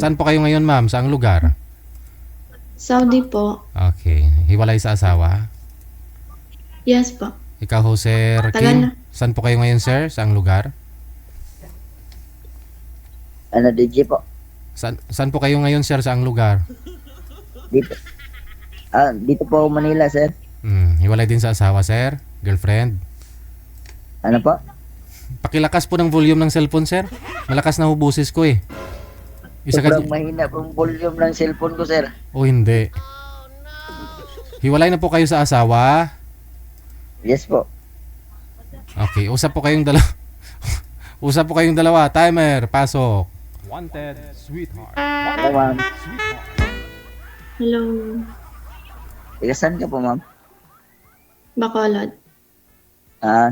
Saan po kayo ngayon, ma'am? Saang lugar? Saudi po. Okay. Hiwalay sa asawa? Yes po. Ikaw ho, Sir Tagal Kim? na. Saan po kayo ngayon, sir? Saang lugar? Ano, DJ po? Saan po kayo ngayon, sir? Saang lugar? Dito. Dito po Manila, sir. Hiwalay din sa asawa, sir? Girlfriend? Ano po? Pakilakas po ng volume ng cellphone, sir. Malakas na ho boses ko eh. Isa ka... Sobrang mahina pong volume ng cellphone ko, sir. O hindi. Hiwalay na po kayo sa asawa? Yes po. Okay, usap po kayong dalawa. Usap po kayong dalawa. Timer, pasok. Wanted, sweetheart. Hello, ma'am. Hello. Ika, saan ka po, ma'am? Bacolod.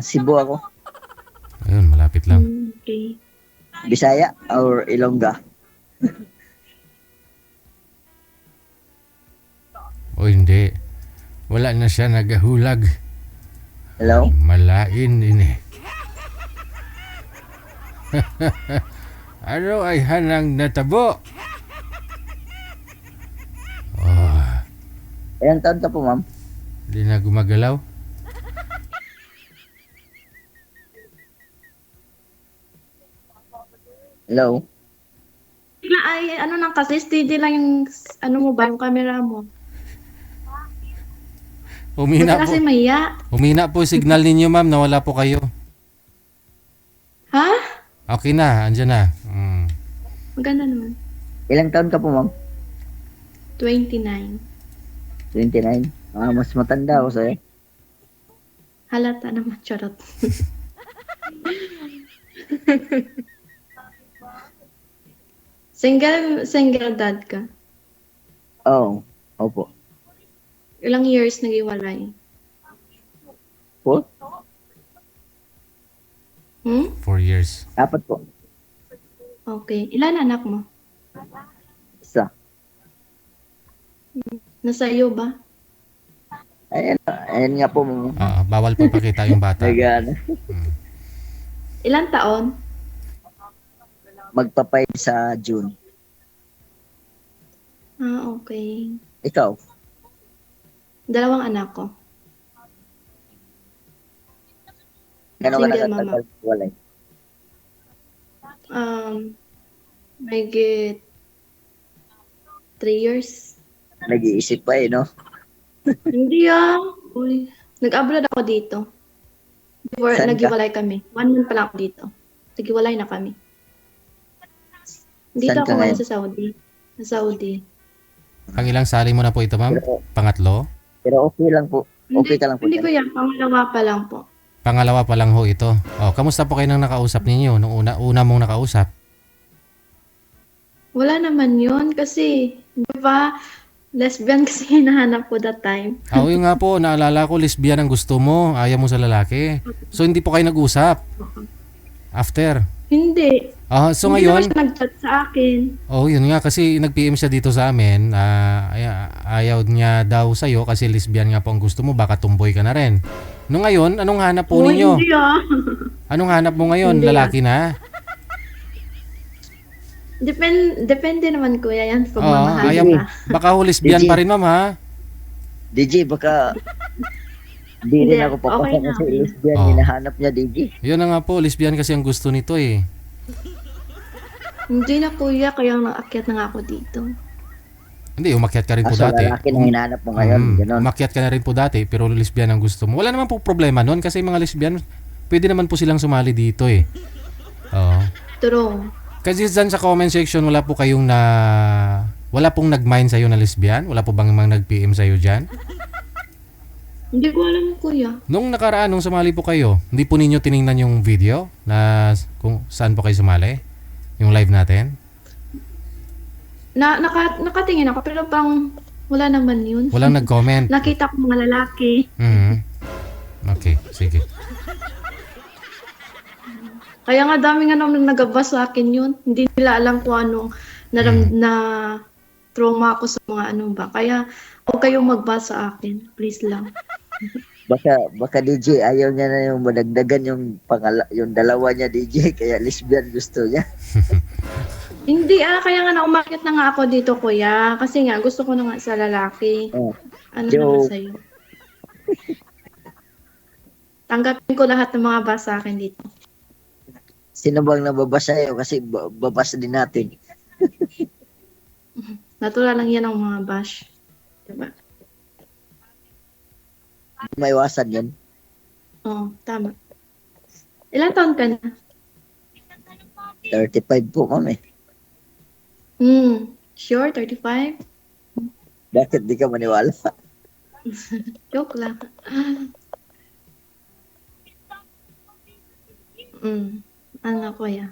Cebu ako. Ayun, malapit lang. Okay. Bisaya or Ilongga? O hindi. Wala na siya nagahulag. Hello? Malain ini. Ano ay hanang natabo? Oh, Ilang taon ka po, ma'am? di na gumagalaw. Hello? Bigla ay, ano lang kasi, steady lang yung, ano mo ba, yung camera mo. Humina Basta po. kasi maya. Humina po yung signal ninyo, ma'am. Nawala po kayo. Ha? Okay na, andyan na. Maganda naman. Ilang taon ka po, ma'am? 29. 29. Mas matanda ako sa'yo. Halata naman, charot. Single dad ka? Oo. Opo. Ilang years nag-iwalay? Po? 4 years. Apat po. Okay. Ilan anak mo? Isa. Nasa iyo ba? Ayan nga po, ma'am. Bawal po pakita yung bata. Nagana. Ilan taon? Magpapay sa June. Okay. Ikaw? Dalawang anak ko. Gano'n ka Single nakatagal walay? May get 3 years. Nag-iisip pa no? Hindi Uy, nag-abroad ako dito. Before Saan ka? naghiwalay kami. 1 month pa lang ako dito. Naghiwalay na kami. Dito Saan ako ka ngayon ngayon? sa Saudi. Sa Saudi. Pang ilang sali mo na po ito, ma'am? Pangatlo? Pero okay lang po. Okay ka lang po. Hindi ko yan. Pangalawa pa lang po. Pangalawa pa lang ho ito. Kamusta po kayo nang nakausap ninyo? Nung una mong nakausap? Wala naman yun kasi, di ba, lesbian kasi hinahanap ko that time. Yun nga po, naalala ko, lesbian ang gusto mo, ayaw mo sa lalaki. So hindi po kayo nag-usap? After? Hindi. So Hindi naman ngayon, siya nag-chat sa akin. yun nga kasi nag-PM siya dito sa amin. Ayaw niya daw sa'yo kasi lesbian nga po ang gusto mo, baka tumboy ka na rin. Nung ngayon, anong hanap po ninyo? Hindi Anong hanap mo ngayon? Hindi Lalaki na? Depende naman kuya yan pag mamahal Ayaw, ka. baka ho lesbian Hindi. pa rin, ma'am, ha? DJ, baka di Hindi, rin ako papasok okay na. kasi lesbian hinahanap niya, DJ. Yun na nga po, lesbian kasi ang gusto nito eh. Hindi na kuya, kaya naakyat na nga ako dito. Hindi, umakyat ka rin po Kaso dati. lalaki na hinahanap mo ngayon. Ganon. Umakyat ka na rin po dati, pero lesbian ang gusto mo. Wala naman po problema nun kasi mga lesbian, pwede naman po silang sumali dito eh. Oo. True. Kasi dyan sa comment section, wala pong nag-mind sa'yo na lesbian? Wala po bang mga nag-PM sa'yo dyan? Hindi ko alam kuya. Nung nakaraan, nung sumali po kayo, hindi po ninyo tiningnan yung video na kung saan po kayo sumali? Yung live natin? Nakatingin ako pero bang wala naman yun. Walang nag-comment? Nakita ko mga lalaki. Okay, sige. Kaya nga dami nga naman nagabas sa akin yun. Hindi nila alam kung anong na trauma ako sa mga ano ba. Kaya huwag kayong magbasa sa akin. Please lang. Baka DJ, ayaw niya na yung madagdagan yung dalawa niya, DJ, kaya lesbian gusto niya. Hindi, kaya nga umakyat na nga ako dito, kuya. Kasi nga, gusto ko na nga sa lalaki. Oh, Ano naman joke. sa'yo? Tanggapin ko lahat ng mga bus sa akin dito. Sino bang nababasa sa'yo? Kasi babasa din natin. Natural lang yan ang mga bash. Diba? May iwasan yan. Oo, tama. Ilang taon ka na? 35 po, ma'am eh. Sure, 35? Bakit di ka maniwala? Joke lang. Ano, kuya?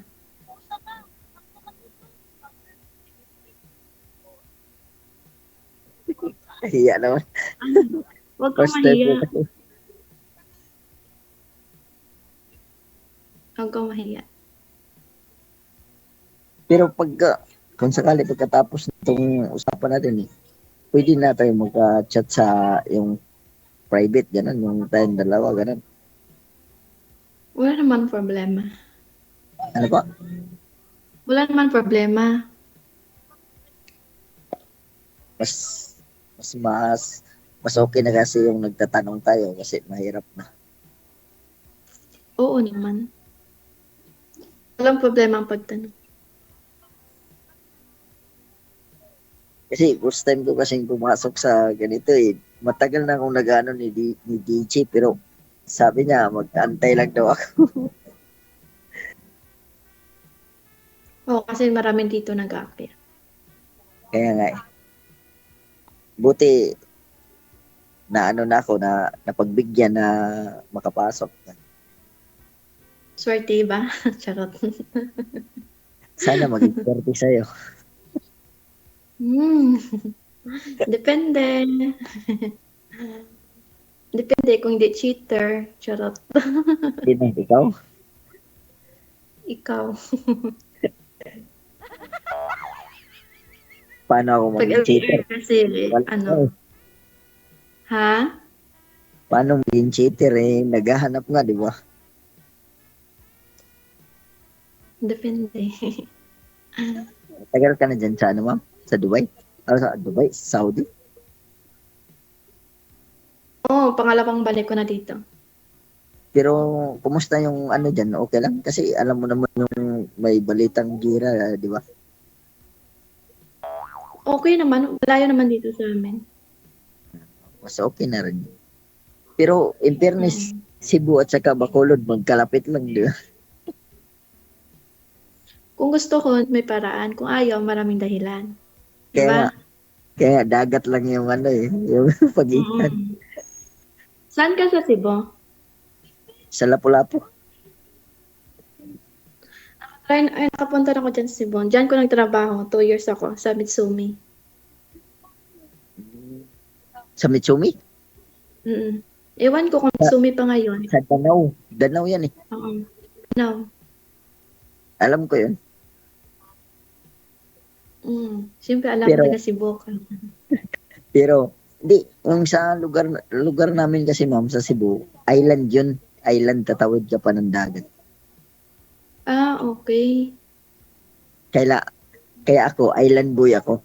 Hiya naman. Huwag kang First time po mahiya. kasi. Huwag kang mahiya. Pero kung sakali pagkatapos nitong usapan natin eh, pwede na tayo magka-chat sa yung private, gano'n, yung tayong dalawa, gano'n. Wala naman problema. Ano pa? Wala naman problema. Mas, mas okay na kasi yung nagtatanong tayo kasi mahirap na. Oo naman. Walang problema ang pagtanong. Kasi first time ko kasing pumasok sa ganito eh. Matagal na akong nag-ano ni DJ pero sabi niya mag-antay lang daw ako. Oo, kasi maraming dito nag-aakyat. Kaya nga eh. Buti na ano na ako na napagbigyan na makapasok. Swerte ba? Charot. Sana maging swerte sa'yo. Depende. Depende kung di cheater. Charot. Hindi na, ikaw? Ikaw. Paano ako Pag maging cheater? LDR kasi, Wala ano? eh. Ha? Paano maging cheater eh? Naghahanap nga, di ba? Depende. Tagal ka na dyan sa ano, ma'am? Sa Dubai? Sa Dubai? Saudi? Oo, pangalawang balik ko na dito. Pero, kumusta yung ano dyan? Okay lang? Kasi alam mo naman yung may balitang gira, di ba? Okay naman. Malayo naman dito sa amin. Mas okay na rin. Pero, in fairness, Cebu at saka Bacolod, magkalapit lang, di ba? Kung gusto ko, may paraan. Kung ayaw, maraming dahilan. Kaya, Diba? kaya dagat lang yung ano eh, yung pagitan. Saan ka sa Cebu? Sa Lapu-Lapu. Nakapunta na ako dyan sa Cebu. Diyan ko nagtrabaho. 2 years ako sa Mitsumi. Sa Mitsumi? Ewan ko kung Mitsumi pa ngayon. Sa Danau. Danau yan eh. Oo. No. Alam ko yun. Siyempre alam Pero- ko taga Cebu ka. Pero, di, yung sa lugar namin kasi ma'am sa Cebu, island yun. Island, tatawid ka pa ng dagat. Okay. Kaya ako, island boy ako.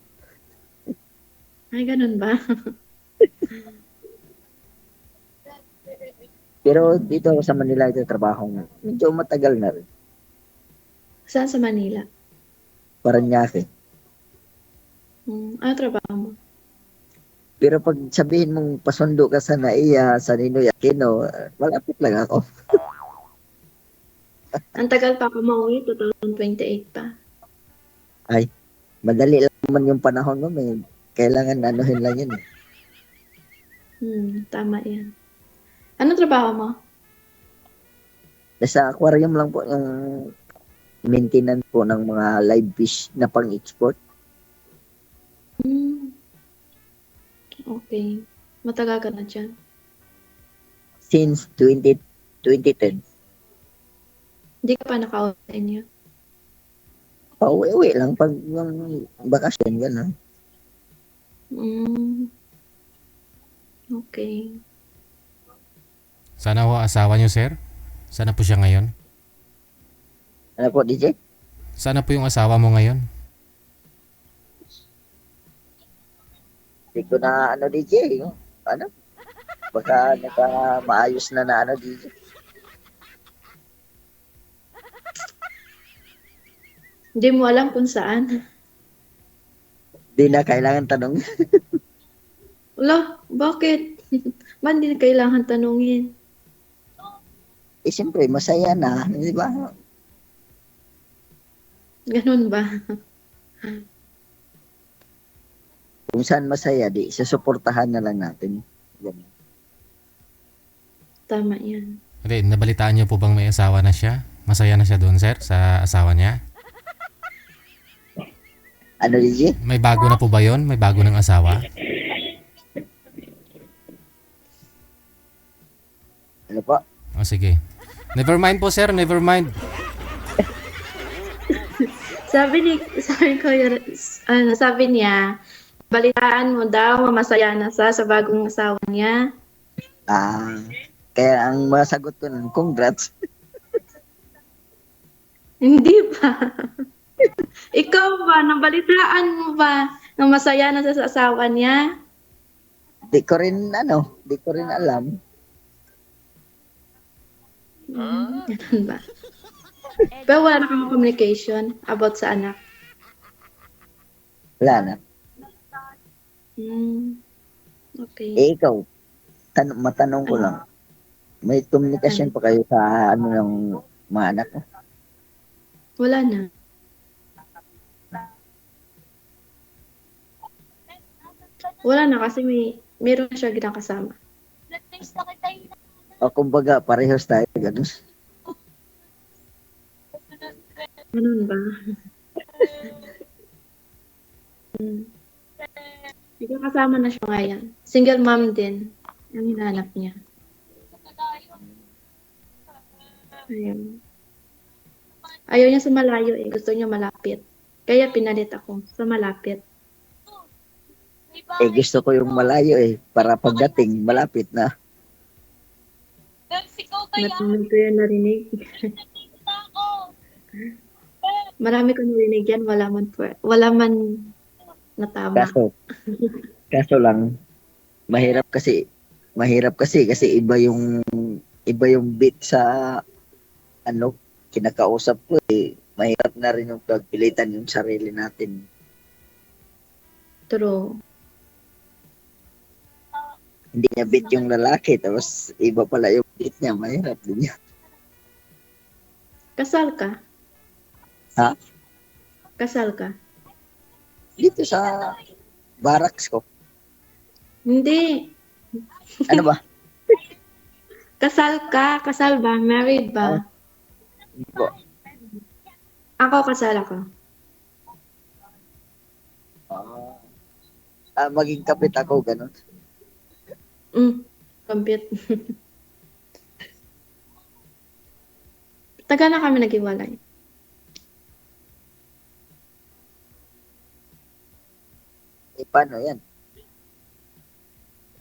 Ay, ganun ba? Pero dito ako sa Manila, ito trabaho nga. Medyo matagal na rin. Saan sa Manila? Paranaque. Ano trabaho mo? Pero pag sabihin mong pasundo ka sa Naiya, sa Ninoy Aquino, malapit lang ako. Ang tagal pa ako mauwi, 2028 pa. Ay, madali lang naman yung panahon mo. May kailangan anuhin lang yun. Tama yan. Ano trabaho mo? Nasa aquarium lang po yung maintenance po ng mga live fish na pang-export. Okay. Matagal ka na dyan. Since 2010. Hindi ka pa naka-out sa inyo. Pauwi-uwi lang pag yung bakasyon, gano'n. Okay. Sana ho asawa niyo, sir? Sana po siya ngayon? Ano po, DJ? Sana po yung asawa mo ngayon? Hindi ko na ano DJ, yung ano, baka maayos na ano DJ. Hindi mo alam kung saan. Hindi na kailangan tanong. Wala, bakit? Ba't hindi na kailangan tanungin? Eh, siyempre, masaya na, di ba? Ganun ba? Kung saan masaya, di, susuportahan na lang natin. Ganun. Tama yan. Rin, nabalitaan niyo po bang may asawa na siya? Masaya na siya doon, sir, sa asawa niya? Ano, DJ? May bago na po ba yon? May bago ng asawa? Ano po? O sige. Never mind po, sir. Never mind. Sabi niya, balitaan mo daw, masaya na sa bagong asawa niya. Kaya ang masagot ko nun, congrats. Hindi ba? Ikaw ba, nabalitaan mo ba na masaya na sa asawa niya? Di ko rin alam. Ganun ba? Pero wala na kang communication about sa anak. Wala na. Okay. Eh, ikaw, matanong ko lang. May komunikasyon pa kayo sa ano ng mga anak mo? Wala na. Wala na kasi meron na siya ginakasama. O kumbaga, parehas tayo. Ganun. Ganun ba? Kasama na siya ngayon. Single mom din. Ang hinahanap niya. Ayun. Ayaw niya sa malayo eh. Gusto niya malapit. Kaya pinalit ako sa malapit. Eh, gusto ko yung malayo para pagdating, malapit na. Marami ko yan narinig. Marami ko narinig yan. Wala man natama. Kaso lang, mahirap kasi iba yung beat sa ano kinakausap ko mahirap na rin yung pagpilitan yung sarili natin. True. Hindi niya beat yung lalaki tapos iba pala yung beat niya, mahirap din yan. Kasal ka? Ha? Kasal ka? Dito sa barracks ko. Hindi. Ano ba? Kasal ka? Kasal ba? Married ba? Hindi po. Ako kasal ako. Maging kapit ako, ganun. Compute. Taga na kami naghiwalay. Paano yan?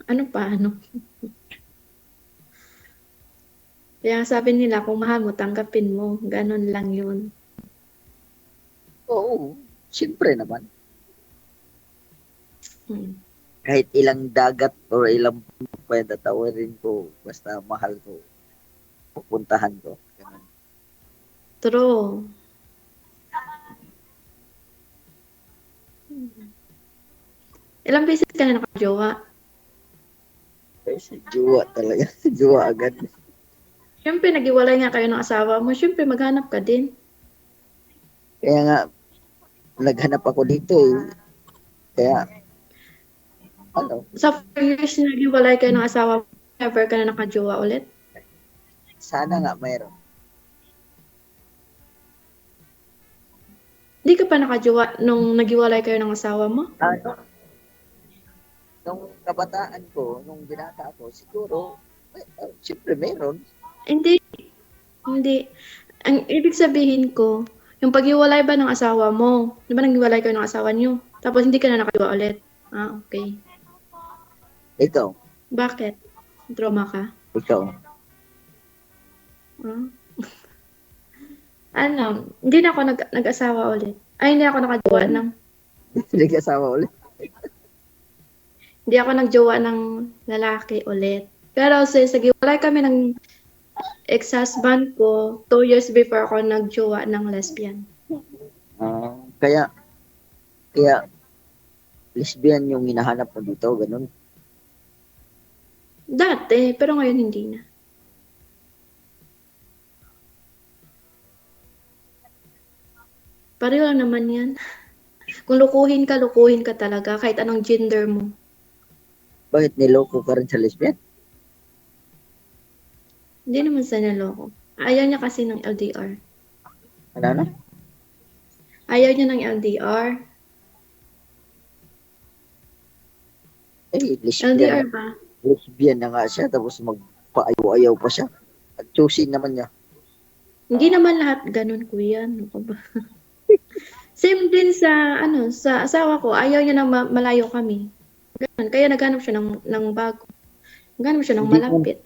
Ano pa? Ano? Kaya sabi nila, kung mahal mo, tanggapin mo. Ganon lang yun. Oo, siyempre naman. Hmm. Kahit ilang dagat o ilang pwede tawarin ko, basta mahal ko, pupuntahan ko. Ganun. True. Ilang beses ka na nakajowa? Kasi juwa talaga. Juwa agad. Siyempre, naghiwalay nga kayo ng asawa mo. Siyempre, maghanap ka din. Kaya nga, naghanap ako dito Kaya, Sa 4 years na naghiwalay kayo ng asawa mo, never ka na nakajowa ulit? sana nga mayroon. Hindi ka pa nakajowa nung naghiwalay kayo ng asawa mo? Nung kabataan ko, nung binata ako, siguro, siyempre meron. Hindi. Hindi. Ang ibig sabihin ko, yung paghiwalay ba ng asawa mo, di ba naghiwalay kayo ng asawa niyo? Tapos hindi ka na nakajowa ulit? Okay. Ikaw, Bakit? Trauma ka? ikaw. Hindi na ako nag-asawa ulit. Ay, hindi ako nakajowa ng. Nag-asawa ulit. Hindi ako nagjowa ng lalaki ulit. Pero sige, wala kami ng ex-husband ko 2 years before ako nagjowa ng lesbian. Kaya, kaya lesbian yung hinahanap mo dito, ganun. Dati, pero ngayon hindi na. Pareho lang naman yan. Kung lukuhin ka talaga kahit anong gender mo. Bakit niloko ka rin sa lesbian? Hindi naman sa naloko. Ayaw niya kasi ng LDR. Ano na? Ayaw niya ng LDR. Lesbian LDR na. ba? Lesbian na nga siya, tapos magpaayaw-ayaw pa siya. At choosing naman niya. Hindi naman lahat ganun, kuya. Ano ka ba? Same din sa asawa ko. Ayaw niya na malayo kami. Ganun. Kaya naghanap siya ng bago. Naghanap siya ng Hindi malapit.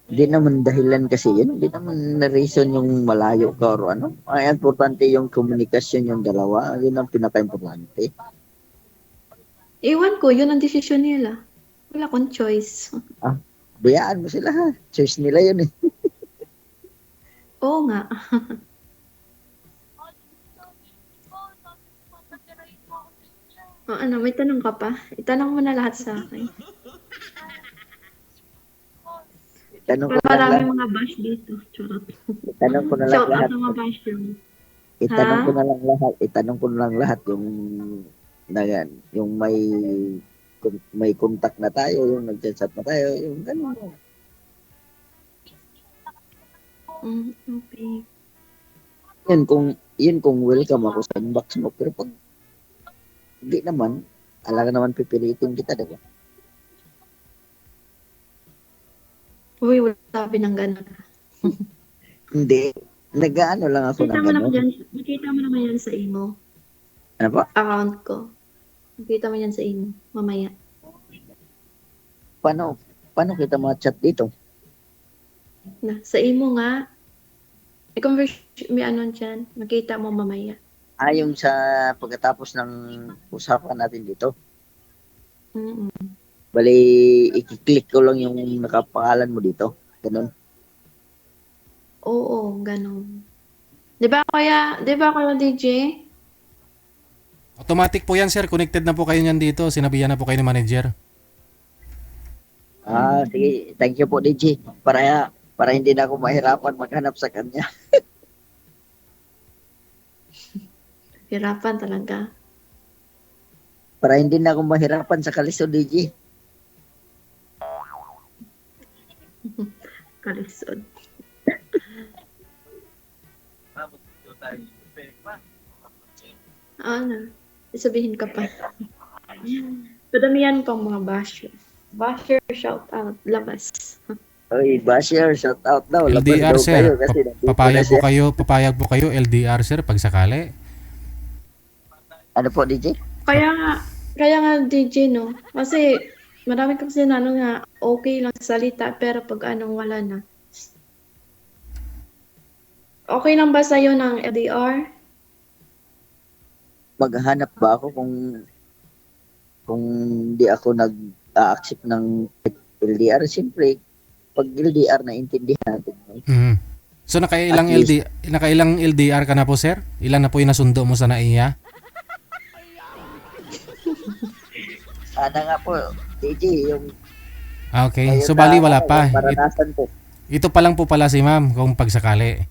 Hindi naman dahilan kasi yun. Hindi naman na reason yung malayo ka or ano. Ang importante yung komunikasyon yung dalawa. Yun ang pinaka-importante. Ewan ko, yun ang desisyon nila. Wala akong choice. Bayaan mo sila ha. Choice nila yun eh. Oo nga. O ano, may tanong ka pa? Itanong mo na lahat sa akin. Itanong ko na Marami lang, mga bash dito. Charot. itanong ko na lang Shout out lahat. sa mga bash dyan. Itanong Ha? ko na lang lahat. Itanong ko na lang lahat yung na yan, yung may contact na tayo, yung nag-chat na tayo, yung gano'n. Okay. Yun kung welcome ako sa inbox mo. Pero pag hindi naman, alaga naman pipilitin kita, diba? Uy, wala sabi ng gano'n. Hindi. Nag-ano lang ako ng gano'n. Nakita mo naman yan sa imo. Ano po? Account ko. Nakita mo yan sa imo. Mamaya. Paano kita ma-chat dito? Sa imo nga. I-convert may ano dyan. Makita mo mamaya. Yung sa pagkatapos ng usapan natin dito. Mm-mm. Bali, i-click ko lang yung nakapangalan mo dito. Ganun. Oo, ganun. Di ba kaya DJ? Automatic po yan, sir. Connected na po kayo niyan dito. Sinabihan na po kayo ni manager. Sige. Thank you po, DJ. Para hindi na ako mahirapan maghanap sa kanya. Hirapan talaga. Para hindi na ako mahirapan sa kaliso, DJ. Kalisod. Ano? Sabihin ka pa. Padamihan pang mga basher. Basher, shout out, labas. Oy, Basher, shout out daw. Labas LDR, daw sir. kayo kasi nandito na siya. Papayag po kayo LDR, sir, pag sakali. Ano po, DJ? Kaya nga DJ, no? Kasi marami kasi na ano nga, okay lang sa salita, pero pag anong wala na. Okay lang ba sa'yo ng LDR? Maghahanap ba ako kung di ako nag-accept ng LDR? Siyempre, pag LDR na intindihan natin. Mhm. So nakailang At least- nakailang LDR ka na po, sir? Ilan na po yung nasundo mo sa NAIA? Sana nga po, DJ, yung Okay. ngayon So bali wala yung pa. Maranasan po. Ito pa lang po pala si ma'am kung pagsakali.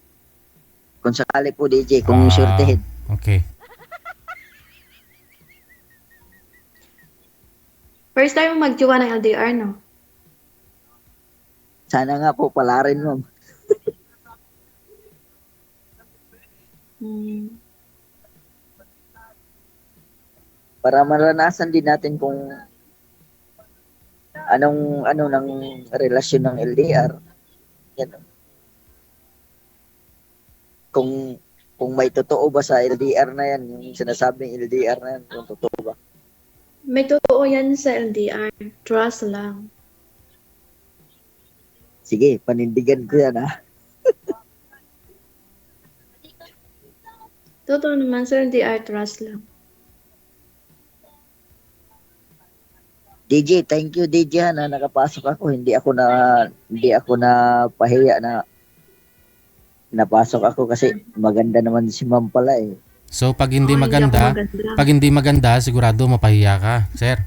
Kung sakali po, DJ, kung Ah, surtehin. Okay. First time mo magjowa ng LDR, no? Sana nga po, pala rin, ma'am. Para maranasan din natin kung ano ng relasyon ng LDR. Yan. Kung may totoo ba sa LDR na yan, yung sinasabing LDR na yan, kung totoo ba. May totoo yan sa LDR. Trust lang. Sige, panindigan ko yan, ha. Totoo naman sa LDR, trust lang. DJ, thank you DJ na nakapasok ako. Hindi ako na pahiya na napasok ako kasi maganda naman si Ma'am pala eh. So pag hindi Oo, hindi ako maganda, maganda. pag hindi maganda, sigurado mapahiya ka, sir.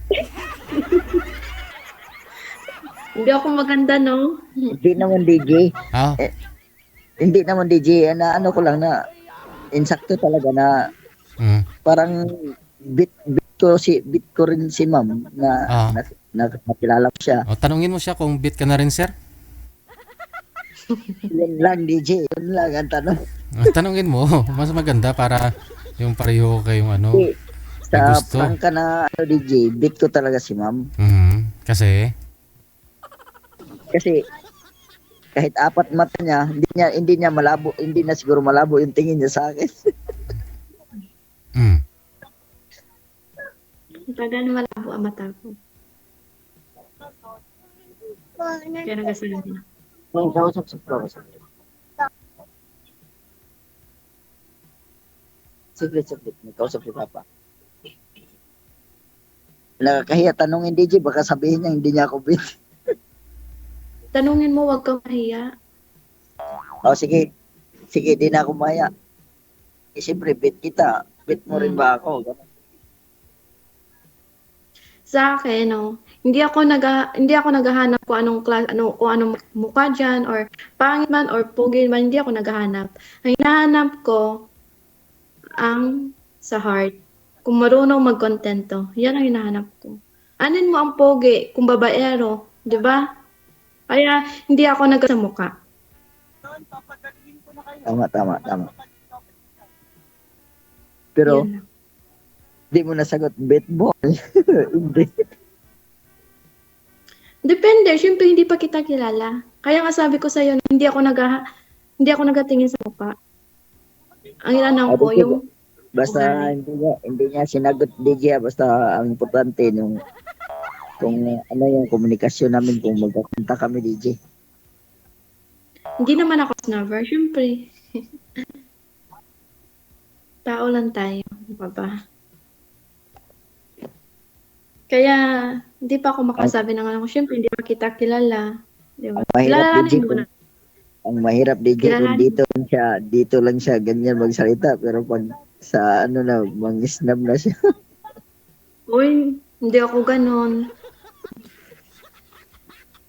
Hindi ako maganda, no? Hindi naman DJ. Ah, Hindi naman DJ. Na ano ko lang na insakto talaga na parang bit ko rin si Ma'am Ah. na nakilala ko siya. O, tanungin mo siya kung bit ka na rin, sir. Yun lang DJ. Yun lang ang tanong. Tanungin mo, mas maganda para yung pareho kayong ano. Kasi May sa gusto. prangka na ano DJ, bit ko talaga si Ma'am. Kasi, Kasi kahit apat mata niya, hindi niya malabo, hindi na siguro malabo yung tingin niya sa akin. Tagal na malabo ang mata ko. Kaya nagasabi na. Kausap sa kausap. Saglit. May kausap si Papa. Nakakahiya tanongin DJ, baka sabihin niya hindi niya ako bit. Tanungin mo, wag kang mahiya. O sige, di na ako maya. Siyempre, bit kita. Bit mo rin ba ako? Ganun. Sa akin, no, hindi ako naghahanap kung anong kung anong mukha diyan or pangit man or pogi man, hindi ako naghahanap. Ang hinahanap ko ang sa heart. Kung marunong magkontento, yan ang hinahanap ko. Anin mo ang pogi kung babaero, 'di ba? Kaya hindi ako sa mukha. Tama. Pero, Yan lang. di mo nasagot, bit mo. Hindi. Depende, syempre hindi pa kita kilala. Kaya nga sabi ko sa iyo, hindi ako nagatingin sa mukha. Ang inanang ko yung Basta hindi niya sinagot DJ, basta ang importante kung ano yung komunikasyon namin kung magkakunta kami DJ. hindi naman ako snubber, syempre. Tao lang tayo, di ba ba? Kaya hindi pa ako makasabi ng ano, syempre hindi pa kita kilala. Di ba? Ang mahirap DJ Kilalanin mo kung na. ang mahirap DJ kung Kilalanin. dito lang siya ganyan magsalita, pero pag sa ano na mangisnab na siya. Uy, hindi ako ganon.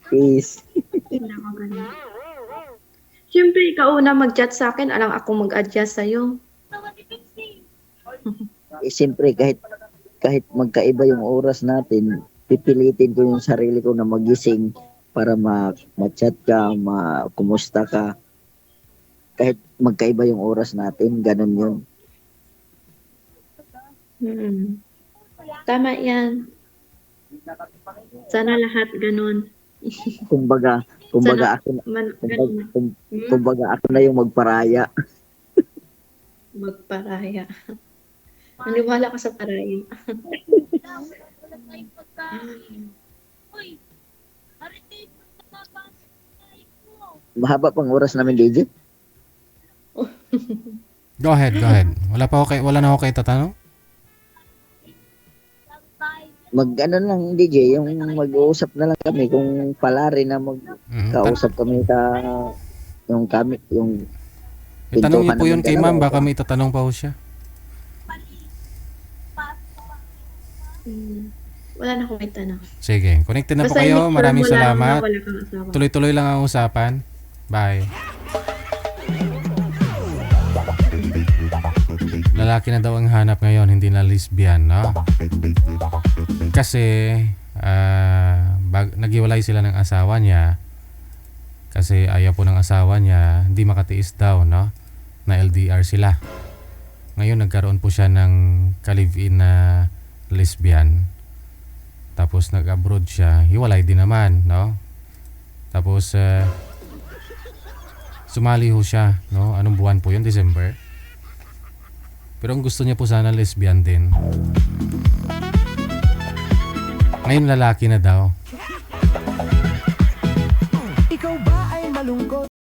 Peace. Hindi ako ganon. Syempre, ikaw una mag-chat sa akin, alang ako mag-adjust sa'yo. Siyempre kahit magkaiba yung oras natin, pipilitin ko yung sarili ko na magising para ma-chat ka, kumusta ka. Kahit magkaiba yung oras natin, ganun yun. Tama yan. Sana lahat ganon. Kumbaga ako na yung magparaya. Magparaya. Naniwala ka sa paraya. Mahaba pang oras namin, DJ. go ahead. Wala na ako kayo tatanong? Ano lang, DJ, yung mag-uusap na lang kami kung palari na magkausap kami yung Tanong niyo po namin yun kay dalawa. ma'am, baka may tatanong pa ho siya. Wala na akong may tanong. Sige, connected na po Basta kayo. i-make sure Maraming mo lang na salamat. wala kang asawa. Tuloy-tuloy lang ang usapan. Bye. Lalaki na daw ang hanap ngayon, hindi na lesbian, no? Kasi naghiwalay sila ng asawa niya kasi ayaw po ng asawa niya, hindi makatiis daw, no? Na LDR sila. Ngayon nagkaroon po siya ng ka-live-in na lesbian. Tapos nag-abroad siya, hiwalay din naman, no? Tapos sumali ho siya, no? Anong buwan po yun? December. Pero ang gusto niya po sana lesbian din. Ngayon lalaki na daw.